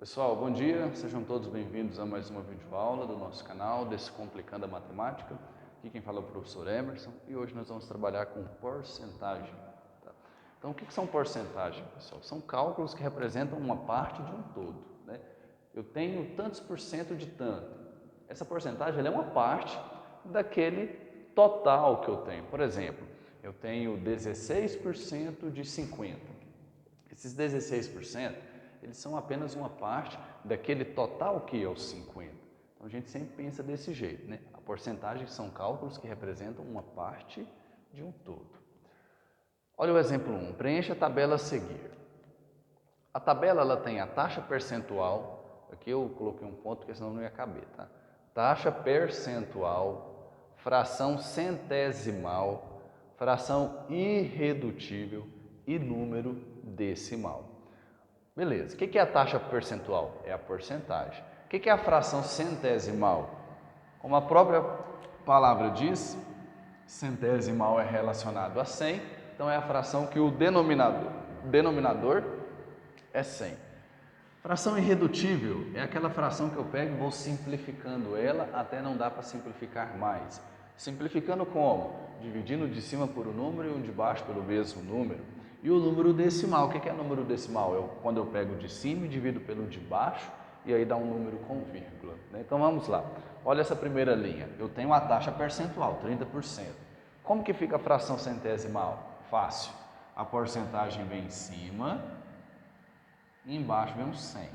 Pessoal, bom dia, sejam todos bem-vindos a mais uma videoaula do nosso canal Descomplicando a Matemática. Aqui quem fala é o professor Emerson e hoje nós vamos trabalhar com porcentagem. Tá? Então, o que são porcentagens, pessoal? São cálculos que representam uma parte de um todo, né? Eu tenho tantos por cento de tanto. Essa porcentagem ela é uma parte daquele total que eu tenho. Por exemplo, eu tenho 16% de 50. Esses 16%, eles são apenas uma parte daquele total que é os 50. Então, a gente sempre pensa desse jeito, né? A porcentagem são cálculos que representam uma parte de um todo. Olha o exemplo 1. Preencha a tabela a seguir. A tabela ela tem a taxa percentual, aqui eu coloquei um ponto porque senão não ia caber, tá? Taxa percentual, fração centesimal, fração irredutível e número decimal. Beleza, o que é a taxa percentual? É a porcentagem. O que é a fração centesimal? Como a própria palavra diz, centesimal é relacionado a 100, então é a fração que o denominador é 100. Fração irredutível é aquela fração que eu pego e vou simplificando ela até não dar para simplificar mais. Simplificando como? Dividindo de cima por um número e um de baixo pelo mesmo número. E o número decimal, o que é número decimal? Quando eu pego de cima e divido pelo de baixo e aí dá um número com vírgula, né? Então vamos lá, olha essa primeira linha, eu tenho a taxa percentual, 30%. Como que fica a fração centesimal? Fácil, a porcentagem vem em cima e embaixo vem um 100.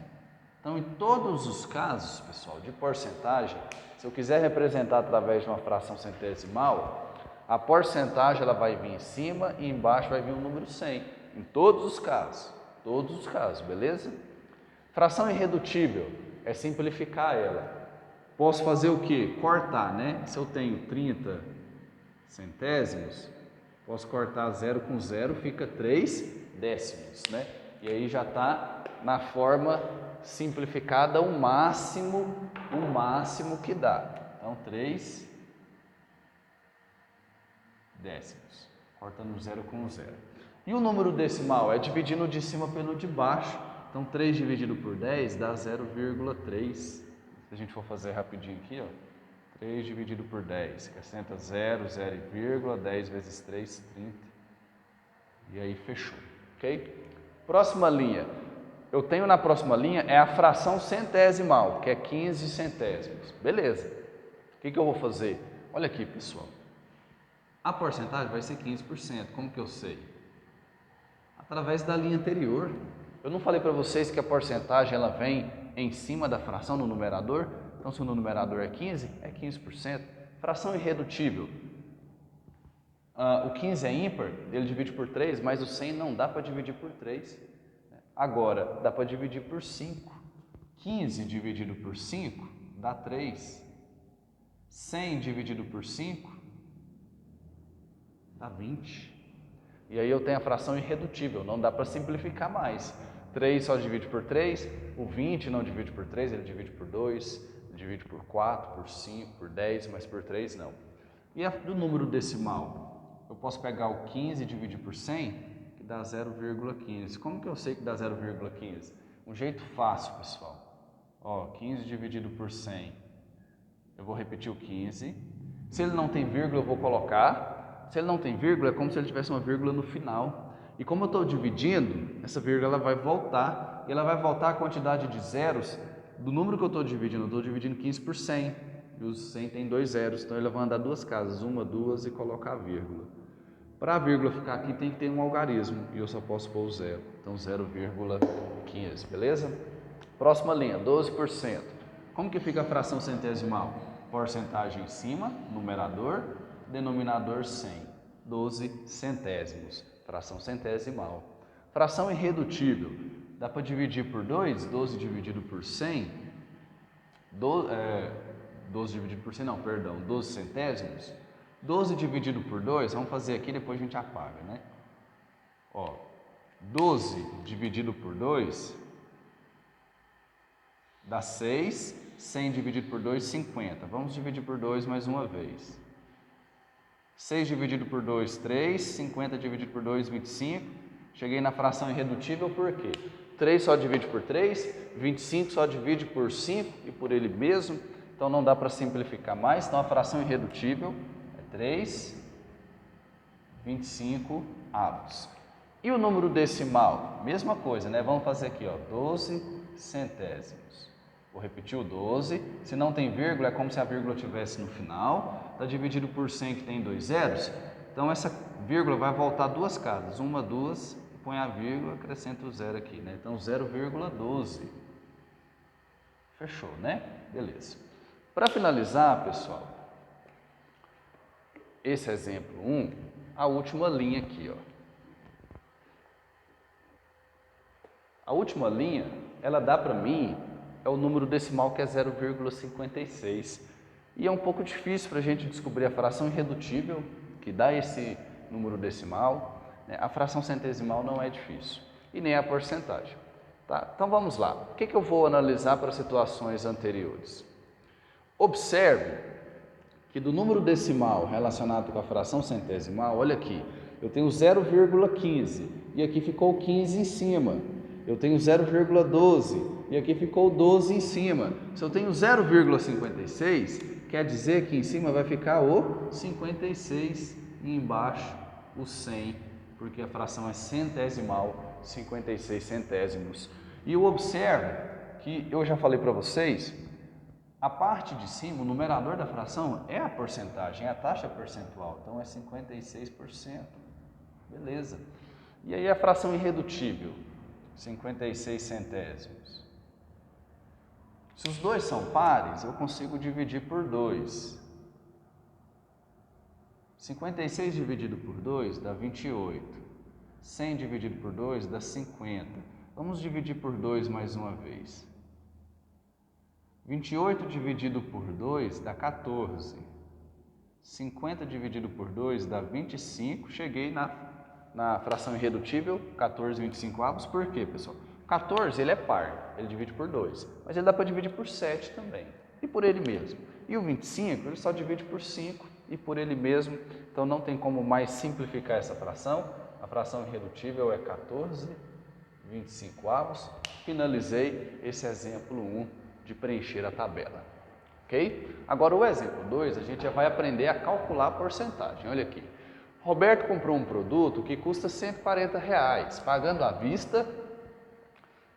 Então, em todos os casos, pessoal, de porcentagem, se eu quiser representar através de uma fração centesimal, a porcentagem ela vai vir em cima e embaixo vai vir o número 100. Em todos os casos, beleza? Fração irredutível é simplificar ela. Posso fazer o quê? Cortar, né? Se eu tenho 30 centésimos, posso cortar 0 com 0, fica 3 décimos, né? E aí já está na forma simplificada o máximo que dá. Então, 3 décimos, cortando 0 com 0. E o número decimal é dividindo de cima pelo de baixo. Então, 3 dividido por 10 dá 0,3. Se a gente for fazer rapidinho aqui, ó, 3 dividido por 10, acrescenta 0, 0, 10 vezes 3, 30. E aí fechou, ok? Próxima linha. Eu tenho na próxima linha é a fração centesimal, que é 15 centésimos. Beleza. O que eu vou fazer? Olha aqui, pessoal. A porcentagem vai ser 15%. Como que eu sei? Através da linha anterior. Eu não falei para vocês que a porcentagem ela vem em cima da fração no numerador? Então, se o numerador é 15, é 15%. Fração irredutível. O 15 é ímpar, ele divide por 3, mas o 100 não dá para dividir por 3. Agora, dá para dividir por 5. 15 dividido por 5 dá 3. 100 dividido por 5 dá 20. E aí eu tenho a fração irredutível, não dá para simplificar mais. 3 só divide por 3, o 20 não divide por 3, ele divide por 2, divide por 4, por 5, por 10, mas por 3 não. E do número decimal? Eu posso pegar o 15 e dividir por 100, que dá 0,15. Como que eu sei que dá 0,15? Um jeito fácil, pessoal. Ó, 15 dividido por 100. Eu vou repetir o 15. Se ele não tem vírgula, eu vou colocar. Se ele não tem vírgula, é como se ele tivesse uma vírgula no final. E como eu estou dividindo, essa vírgula ela vai voltar. E ela vai voltar a quantidade de zeros do número que eu estou dividindo. Eu estou dividindo 15 por 100. E os 100 tem 2 zeros, então ele vai andar duas casas, uma, duas e colocar a vírgula. Para a vírgula ficar aqui tem que ter um algarismo e eu só posso pôr o zero, então 0,15, beleza? Próxima linha, 12%. Como que fica a fração centesimal? Porcentagem em cima, numerador, denominador 100, 12 centésimos, fração centesimal. Fração irredutível, dá para dividir por 2, 12 dividido por 100, 12 dividido por 100, não, perdão, 12 centésimos. 12 dividido por 2, vamos fazer aqui, depois a gente apaga, né? Ó, 12 dividido por 2 dá 6, 100 dividido por 2, 50. Vamos dividir por 2 mais uma vez. 6 dividido por 2, 3, 50 dividido por 2, 25. Cheguei na fração irredutível por quê? 3 só divide por 3, 25 só divide por 5 e por ele mesmo. Então não dá para simplificar mais. Então a fração irredutível é 3, 25 avos. E o número decimal? Mesma coisa, né? Vamos fazer aqui, ó, 12 centésimos. Vou repetir o 12. Se não tem vírgula, é como se a vírgula estivesse no final. Está dividido por 100, que tem 2 zeros. Então essa vírgula vai voltar duas casas. Uma, duas, põe a vírgula, acrescenta o zero aqui, né? Então 0,12. Fechou, né? Beleza. Para finalizar, pessoal, esse exemplo 1, a última linha aqui, ó. A última linha, ela dá para mim, é o número decimal que é 0,56. E é um pouco difícil para a gente descobrir a fração irredutível, que dá esse número decimal, né? A fração centesimal não é difícil, e nem a porcentagem. Tá? Então vamos lá. O que eu vou analisar para situações anteriores? Observe que do número decimal relacionado com a fração centesimal, olha aqui, eu tenho 0,15 e aqui ficou 15 em cima. Eu tenho 0,12 e aqui ficou 12 em cima. Se eu tenho 0,56, quer dizer que em cima vai ficar o 56 e embaixo o 100, porque a fração é centesimal, 56 centésimos. E eu observo que eu já falei para vocês, a parte de cima, o numerador da fração é a porcentagem, é a taxa percentual, então é 56%. Beleza. E aí a fração irredutível, 56 centésimos. Se os dois são pares, eu consigo dividir por 2. 56 dividido por 2 dá 28. 100 dividido por 2 dá 50. Vamos dividir por 2 mais uma vez. 28 dividido por 2 dá 14. 50 dividido por 2 dá 25. Cheguei na fração irredutível, 14, 25 avos. Por quê, pessoal? 14 ele é par, ele divide por 2. Mas ele dá para dividir por 7 também. E por ele mesmo. E o 25 ele só divide por 5 e por ele mesmo. Então não tem como mais simplificar essa fração. A fração irredutível é 14, 25 avos. Finalizei esse exemplo 1 de preencher a tabela. Ok? Agora o exemplo 2, a gente já vai aprender a calcular a porcentagem. Olha aqui. Roberto comprou um produto que custa R$140, pagando à vista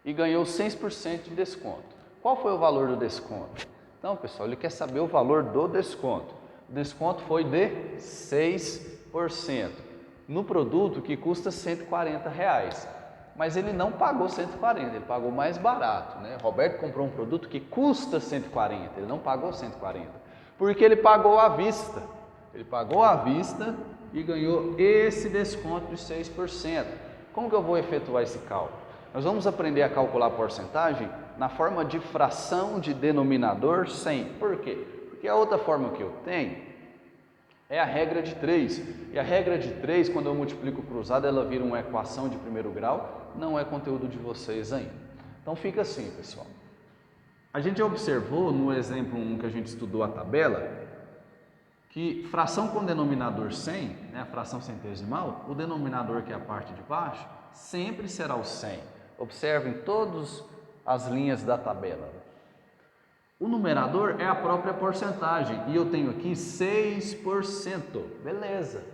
e ganhou 6% de desconto. Qual foi o valor do desconto? Então, pessoal, ele quer saber o valor do desconto. O desconto foi de 6% no produto que custa R$140. Mas ele não pagou 140, ele pagou mais barato, né? Roberto comprou um produto que custa 140, ele não pagou 140, porque ele pagou à vista. Ele pagou à vista e ganhou esse desconto de 6%. Como que eu vou efetuar esse cálculo? Nós vamos aprender a calcular a porcentagem na forma de fração de denominador 100. Por quê? Porque a outra forma que eu tenho é a regra de 3. E a regra de 3, quando eu multiplico cruzado, ela vira uma equação de primeiro grau. Não é conteúdo de vocês ainda. Então fica assim, pessoal. A gente observou no exemplo 1 que a gente estudou a tabela, que fração com denominador 100, né, a fração centesimal, o denominador, que é a parte de baixo, sempre será o 100. Observem todas as linhas da tabela. O numerador é a própria porcentagem e eu tenho aqui 6%. Beleza.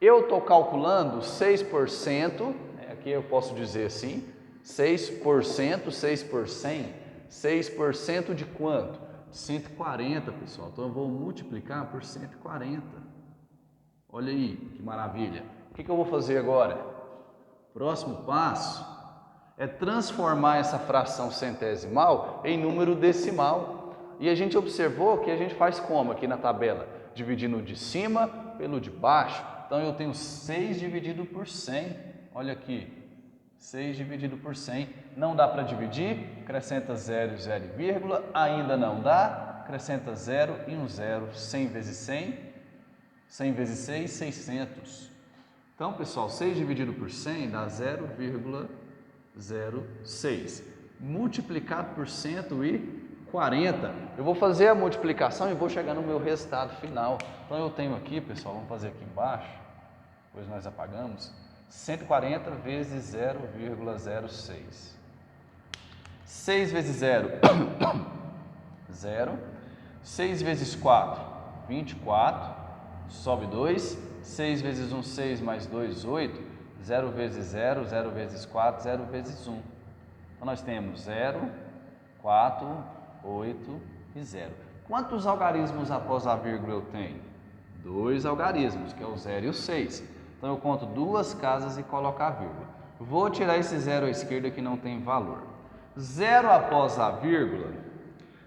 Eu estou calculando 6%, aqui eu posso dizer assim, 6%, 6 por 100, 6% de quanto? 140, pessoal. Então eu vou multiplicar por 140. Olha aí, que maravilha. O que eu vou fazer agora? Próximo passo é transformar essa fração centesimal em número decimal. E a gente observou que a gente faz como aqui na tabela? Dividindo de cima pelo de baixo. Então eu tenho 6 dividido por 100. Olha aqui, 6 dividido por 100. Não dá para dividir? Acrescenta 0 e 0, vírgula. Ainda não dá? Acrescenta 0 e um 0. 100 vezes 100. 100 vezes 6, 600. Então, pessoal, 6 dividido por 100 dá 0,06. Multiplicado por 140. Eu vou fazer a multiplicação e vou chegar no meu resultado final. Então, eu tenho aqui, pessoal, vamos fazer aqui embaixo, depois nós apagamos. 140 vezes 0,06. 6 vezes 0, 0. 6 vezes 4, 24. Sobe 2. 6 vezes 1, 6 mais 2, 8. 0 vezes 0, 0 vezes 4, 0 vezes 1. Então, nós temos 0, 4, 8 e 0. Quantos algarismos após a vírgula eu tenho? 2 algarismos, que é o 0 e o 6. Então, eu conto 2 casas e coloco a vírgula. Vou tirar esse 0 à esquerda que não tem valor. 0 após a vírgula,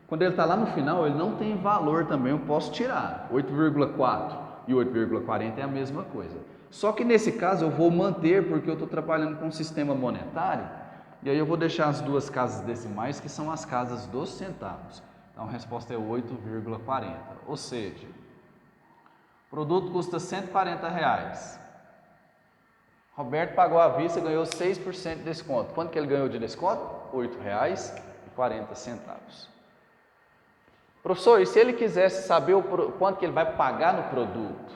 quando ele está lá no final, ele não tem valor também, eu posso tirar. 8,4 e 8,40 é a mesma coisa. Só que nesse caso eu vou manter, porque eu estou trabalhando com um sistema monetário, e aí eu vou deixar as 2 casas decimais, que são as casas dos centavos. Então a resposta é 8,40. Ou seja, o produto custa R$140. Roberto pagou à vista e ganhou 6% de desconto. Quanto que ele ganhou de desconto? R$ 8,40. Professor, e se ele quisesse saber quanto que ele vai pagar no produto?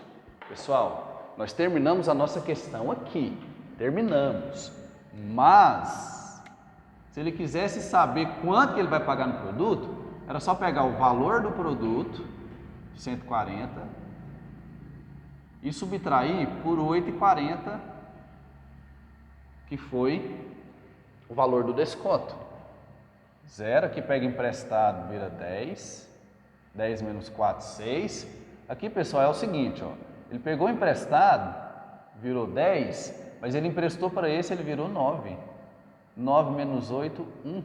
Pessoal, nós terminamos a nossa questão aqui. Terminamos. Mas, se ele quisesse saber quanto que ele vai pagar no produto, era só pegar o valor do produto, 140, e subtrair por 8,40, que foi o valor do desconto. 0, aqui pega emprestado, vira 10. 10 menos 4, 6. Aqui, pessoal, é o seguinte, ó. Ele pegou emprestado, virou 10, mas ele emprestou para esse, ele virou 9. 9 menos 8, 1.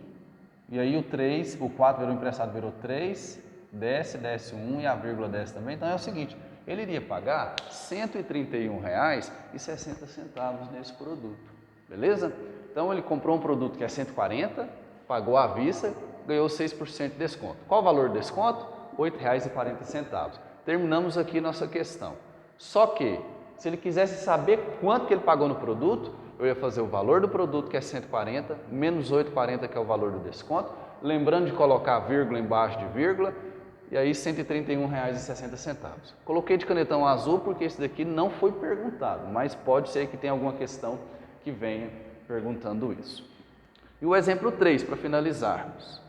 E aí o 3, o 4 virou emprestado, virou 3, desce 1 e a vírgula desce também. Então é o seguinte, ele iria pagar R$ 131,60 nesse produto, beleza? Então ele comprou um produto que é 140, pagou à vista, ganhou 6% de desconto. Qual o valor do desconto? R$ 8,40. Terminamos aqui nossa questão. Só que, se ele quisesse saber quanto que ele pagou no produto, eu ia fazer o valor do produto, que é 140, menos 8,40, que é o valor do desconto, lembrando de colocar vírgula embaixo de vírgula, e aí R$ 131,60. Coloquei de canetão azul porque esse daqui não foi perguntado, mas pode ser que tenha alguma questão que venha perguntando isso. E o exemplo 3, para finalizarmos.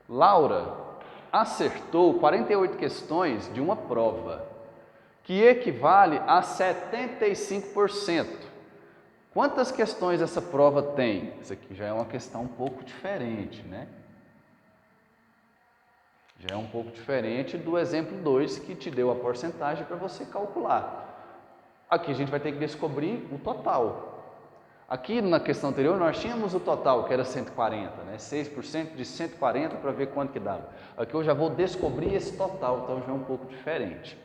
Laura acertou 48 questões de uma prova, que equivale a 75%. Quantas questões essa prova tem? Isso aqui já é uma questão um pouco diferente, né? Já é um pouco diferente do exemplo 2, que te deu a porcentagem para você calcular. Aqui a gente vai ter que descobrir o total. Aqui na questão anterior nós tínhamos o total, que era 140, né? 6% de 140 para ver quanto que dava. Aqui eu já vou descobrir esse total, então já é um pouco diferente.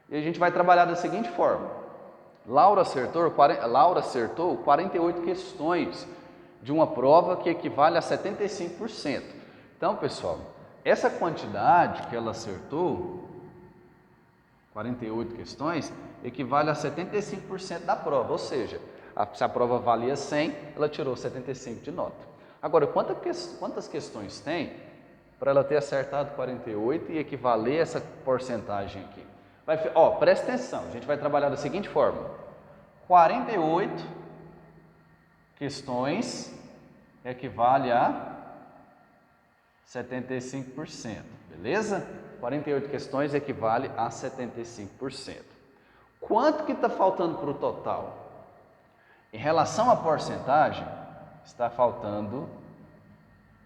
E a gente vai trabalhar da seguinte forma. Laura acertou 48 questões de uma prova que equivale a 75%. Então, pessoal, essa quantidade que ela acertou, 48 questões, equivale a 75% da prova, ou seja, se a prova valia 100, ela tirou 75 de nota. Agora, quantas questões tem para ela ter acertado 48 e equivaler essa porcentagem aqui? Presta atenção, a gente vai trabalhar da seguinte forma. 48 questões equivale a 75%, beleza? 48 questões equivale a 75%. Quanto que está faltando para o total? Em relação à porcentagem, está faltando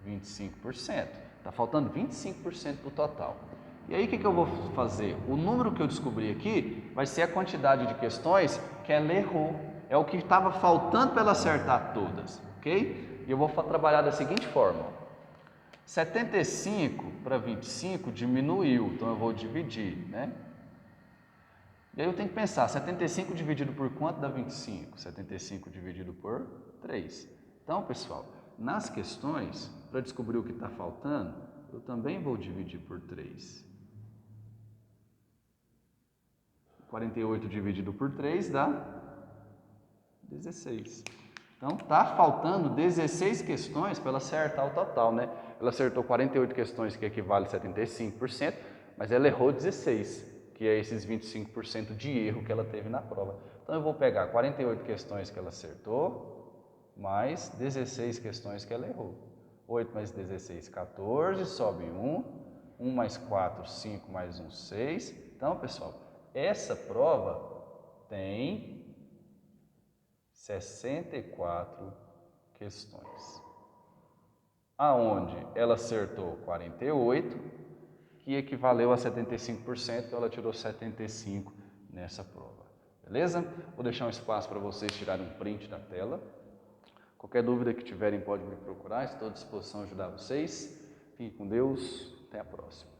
25%. Está faltando 25% do total. E aí o que eu vou fazer? O número que eu descobri aqui vai ser a quantidade de questões que ela errou. É o que estava faltando para ela acertar todas, ok? E eu vou trabalhar da seguinte forma. 75 para 25 diminuiu, então eu vou dividir, né? E aí eu tenho que pensar, 75 dividido por quanto dá 25? 75 dividido por 3. Então, pessoal, nas questões, para descobrir o que está faltando, eu também vou dividir por 3. 48 dividido por 3 dá 16. Então, está faltando 16 questões para ela acertar o total, né? Ela acertou 48 questões, que equivale a 75%, mas ela errou 16, que que é esses 25% de erro que ela teve na prova. Então eu vou pegar 48 questões que ela acertou, mais 16 questões que ela errou. 8 mais 16, 14, sobe 1, 1 mais 4, 5 mais 1, 6. Então, pessoal, essa prova tem 64 questões. Aonde ela acertou 48, que equivaleu a 75%, então ela tirou 75 nessa prova. Beleza? Vou deixar um espaço para vocês tirarem um print da tela. Qualquer dúvida que tiverem, pode me procurar, estou à disposição de ajudar vocês. Fiquem com Deus, até a próxima.